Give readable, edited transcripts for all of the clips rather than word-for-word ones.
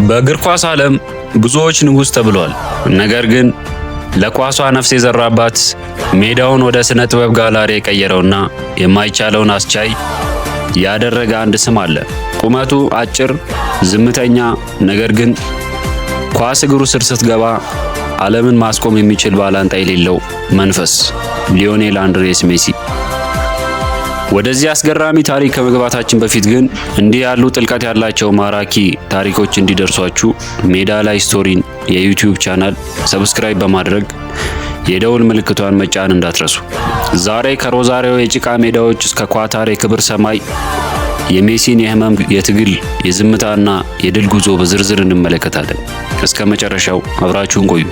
በእግር ኳስ ዓለም ብዙዎች ንጉሥ ተብሏል። ነገር ግን ለኳሷ ነፍስ የዘራባት ሜዳውን ወደ ስነ ጥበብ ጋላሪ የቀየረውና የማይቻለውን አስቻይ ያደረገ አንድ ስም አለ። ቁመቱ አጭር፣ ዝምተኛ፣ ነገር ግን ኳስ እግሩ ስር ስትገባ ዓለምን ማስቆም የሚችል ባላንጣ የሌለው መንፈስ ሊዮኔል አንድሬስ ሜሲ። ወደዚህ አስገራሚ ታሪክ ከመግባታችን በፊት ግን እንዲህ ያሉ ጥልቀት ያላቸው ማራኪ ታሪኮች እንዲደርሷችሁ ሜዳ ላይ ስቶሪን የዩቲዩብ ቻናል ሰብስክራይብ በማድረግ የደውል ምልክቷን መጫን እንዳትረሱ። ዛሬ ከሮዛሪዮ የጭቃ ሜዳዎች እስከ ኳታር የክብር ሰማይ የሜሲን የህመም፣ የትግል፣ የዝምታና የድል ጉዞ በዝርዝር እንመለከታለን። እስከ መጨረሻው አብራችሁን ቆዩ።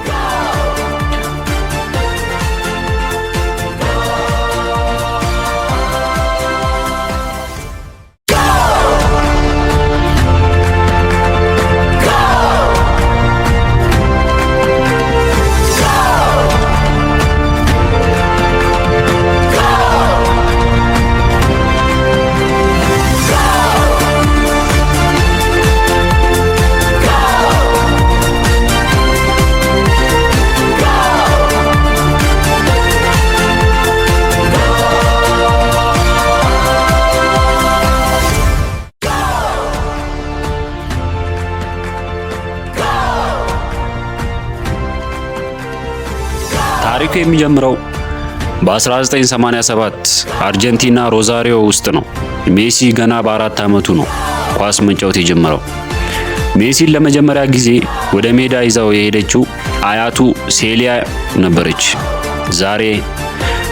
ታሪኩ የሚጀምረው በ1987 አርጀንቲና ሮዛሪዮ ውስጥ ነው። ሜሲ ገና በ4 ዓመቱ ነው ኳስ መጫወት የጀመረው። ሜሲን ለመጀመሪያ ጊዜ ወደ ሜዳ ይዛው የሄደችው አያቱ ሴሊያ ነበረች። ዛሬ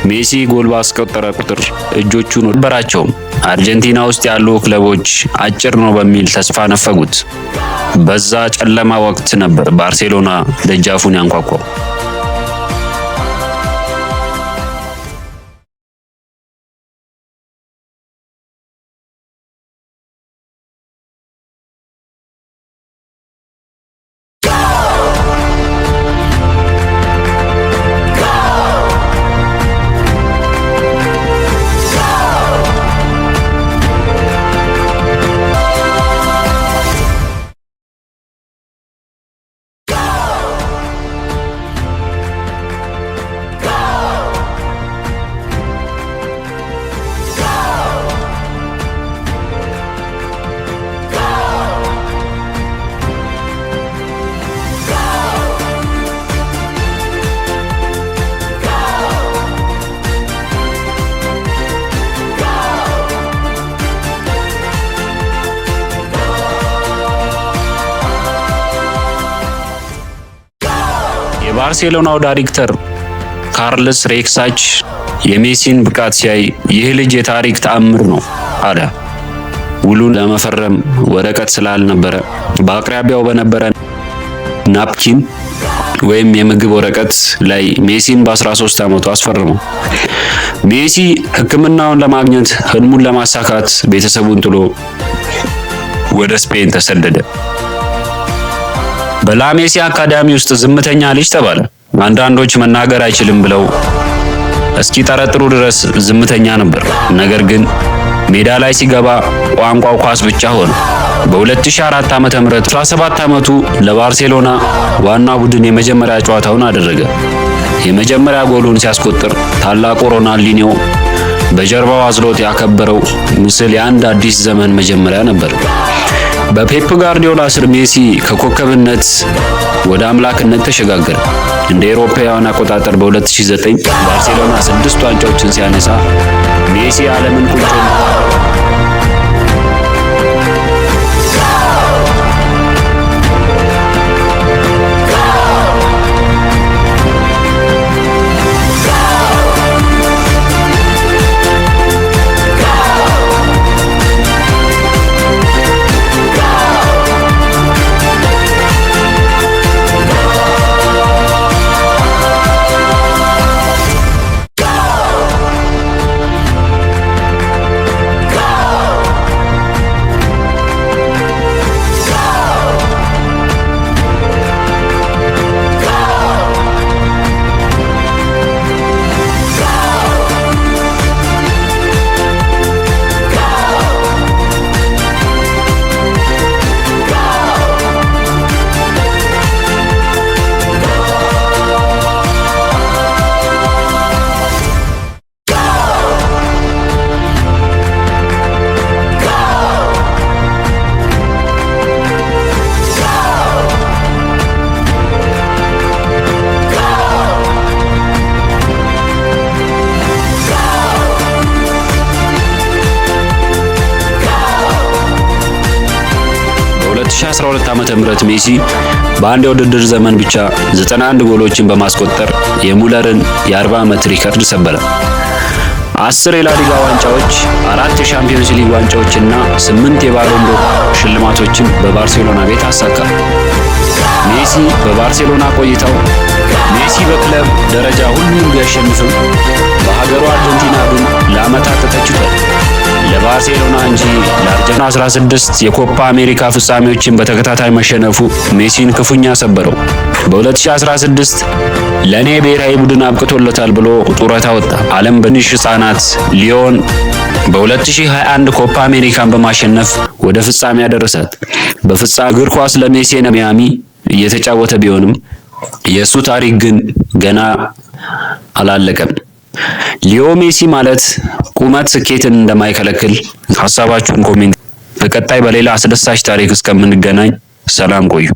ሜሲ ጎል ባስቆጠረ ቁጥር እጆቹን ወበራቸው። አርጀንቲና ውስጥ ያሉ ክለቦች አጭር ነው በሚል ተስፋ ነፈጉት። በዛ ጨለማ ወቅት ነበር ባርሴሎና ደጃፉን ያንኳኳው። የባርሴሎናው ዳይሬክተር ካርልስ ሬክሳች የሜሲን ብቃት ሲያይ ይህ ልጅ የታሪክ ተአምር ነው አለ። ውሉን ለመፈረም ወረቀት ስላልነበረ በአቅራቢያው በነበረ ናፕኪን ወይም የምግብ ወረቀት ላይ ሜሲን በ13 ዓመቱ አስፈረመው። ሜሲ ሕክምናውን ለማግኘት ህልሙን ለማሳካት ቤተሰቡን ጥሎ ወደ ስፔን ተሰደደ። በላሜሲ አካዳሚ ውስጥ ዝምተኛ ልጅ ተባለ። አንዳንዶች መናገር አይችልም ብለው እስኪጠረጥሩ ድረስ ዝምተኛ ነበር። ነገር ግን ሜዳ ላይ ሲገባ ቋንቋው ኳስ ብቻ ሆነ። በ2004 ዓመተ ምህረት 17 ዓመቱ ለባርሴሎና ዋና ቡድን የመጀመሪያ ጨዋታውን አደረገ። የመጀመሪያ ጎሉን ሲያስቆጥር ታላቁ ሮናልዲኒዮ በጀርባው አዝሎት ያከበረው ምስል የአንድ አዲስ ዘመን መጀመሪያ ነበር። በፔፕ ጋርዲዮላ ስር ሜሲ ከኮከብነት ወደ አምላክነት ተሸጋገረ። እንደ አውሮፓውያን አቆጣጠር በ2009 ባርሴሎና 6 ዋንጫዎችን ሲያነሳ ሜሲ ዓለምን ቁልጮ በ2012 ዓ.ም ሜሲ በአንድ የውድድር ዘመን ብቻ 91 ጎሎችን በማስቆጠር የሙለርን የ40 ዓመት ሪከርድ ሰበረ። 10 የላሊጋ ዋንጫዎች፣ 4 የሻምፒዮንስ ሊግ ዋንጫዎችና 8 የባሎን ዶር ሽልማቶችን በባርሴሎና ቤት አሳካ። ሜሲ በባርሴሎና ቆይታው ሜሲ በክለብ ደረጃ ሁሉንም ቢያሸንፍም በሀገሩ አርጀንቲና ግን ለዓመታት ተተችቷል። ለባርሴሎና እንጂ ለአርጀንቲና 16 የኮፓ አሜሪካ ፍጻሜዎችን በተከታታይ መሸነፉ ሜሲን ክፉኛ ሰበረው። በ2016 ለኔ ብሔራዊ ቡድን አብቅቶለታል ብሎ ጡረታ ወጣ። ዓለም በትንሽ ሕፃናት ሊዮን በ2021 ኮፓ አሜሪካን በማሸነፍ ወደ ፍጻሜ ያደረሳት። በፍጻሜ እግር ኳስ ለሜሲ ሚያሚ እየተጫወተ ቢሆንም የሱ ታሪክ ግን ገና አላለቀም። ሊዮ ሜሲ ማለት ቁመት ስኬትን እንደማይከለክል ሐሳባችሁን ኮሜንት። በቀጣይ በሌላ አስደሳች ታሪክ እስከምንገናኝ ሰላም ቆዩ።